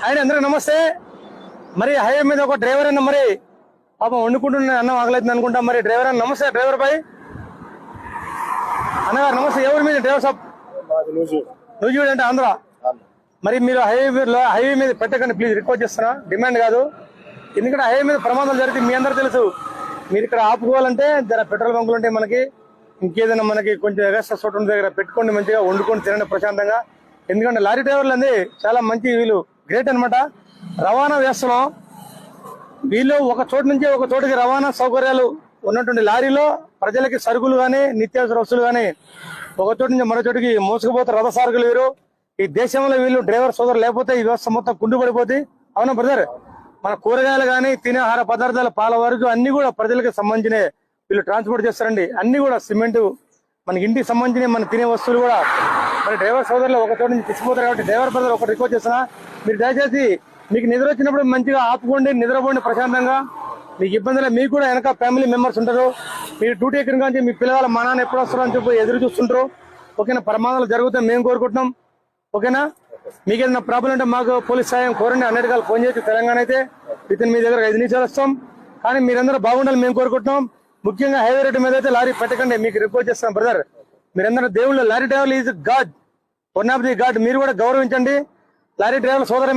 ఆయన అందరూ నమస్తే. మరి హైవే మీద ఒక డ్రైవర్ అన్న మరి పాపం వండుకుంటున్న అన్నం ఆగలేదు అనుకుంటా. మరి డ్రైవర్ అన్న నమస్తే. డ్రైవర్ పై అన్నగారు నమస్తే. ఎవరి మీద డ్రైవర్ సాబ్? నూజివీడు అంటే ఆంధ్ర. మరి మీరు హైవే మీద పెట్టకండి ప్లీజ్, రిక్వెస్ట్ చేస్తున్నా. డిమాండ్ కాదు, ఎందుకంటే హైవే మీద ప్రమాదాలు జరిగితే మీ అందరూ తెలుసు. మీరు ఇక్కడ ఆపుకోవాలంటే జర పెట్రోల్ బంకులు ఉంటే మనకి ఇంకేదైనా మనకి కొంచెం ఎగస్ట్రా చోటు ఉన్న దగ్గర పెట్టుకోండి, మంచిగా వండుకొని తినండి ప్రశాంతంగా. ఎందుకంటే లారీ డ్రైవర్లు అంది చాలా మంచి, వీళ్ళు గ్రేట్ అనమాట. రవాణా వ్యవస్థలో వీళ్ళు ఒక చోటు నుంచి ఒక చోటుకి రవాణా సౌకర్యాలు ఉన్నటువంటి లారీలో ప్రజలకి సరుకులు కానీ నిత్యావసర వస్తువులు కానీ ఒక చోటు నుంచి మరో చోటికి మోసుకుపోతే రథ సారకులు వీరు. ఈ దేశంలో వీళ్ళు డ్రైవర్ సోదరు లేకపోతే ఈ వ్యవస్థ మొత్తం కుంటుపడిపోతుంది. అవునా బ్రదర్? మన కూరగాయలు కానీ తినే ఆహార పదార్థాలు పాల వరకు అన్ని కూడా ప్రజలకు సంబంధించిన వీళ్ళు ట్రాన్స్పోర్ట్ చేస్తారండి. అన్ని కూడా సిమెంట్ మనకి ఇంటికి సంబంధించిన మన తినే వస్తువులు కూడా మరి డ్రైవర్ సోదరులు ఒక చోటు నుంచి తీసుకుపోతారు. కాబట్టి డ్రైవర్ బ్రదర్ ఒక రిక్వెస్ట్ చేస్తున్నా, మీరు దయచేసి మీకు నిద్ర వచ్చినప్పుడు మంచిగా ఆపుకోండి, నిద్రపోండి ప్రశాంతంగా. మీకు ఇబ్బందులు, మీకు కూడా వెనక ఫ్యామిలీ మెంబర్స్ ఉంటారు. మీరు డ్యూటీ ఎక్కడి నుంచి మీ పిల్లల మా నాన్న ఎప్పుడు వస్తారో అని చెప్పి ఎదురు చూస్తుంటారు. ఓకేనా? ప్రమాదాలు జరుగుతాయి మేము కోరుకుంటున్నాం. ఓకేనా? మీకు ఏదైనా ప్రాబ్లం ఉంటే మాకు పోలీస్ సాయం కోరండి. అన్నిటికీ ఫోన్ చేయొచ్చు. తెలంగాణ అయితే వితిన్ మీ దగ్గర 5 నిమిషాలు వస్తాం. కానీ మీరందరూ బాగుండాలి మేము కోరుకుంటున్నాం. ముఖ్యంగా హైవే రోడ్డు మీద అయితే లారీ పెట్టకండి, మీకు రిపోర్ట్ చేస్తాం బ్రదర్. మీరందరూ దేవుళ్ళు. Lorry driver is God, one of the God. మీరు కూడా గౌరవించండి లారీ డ్రైవర్ సోదర.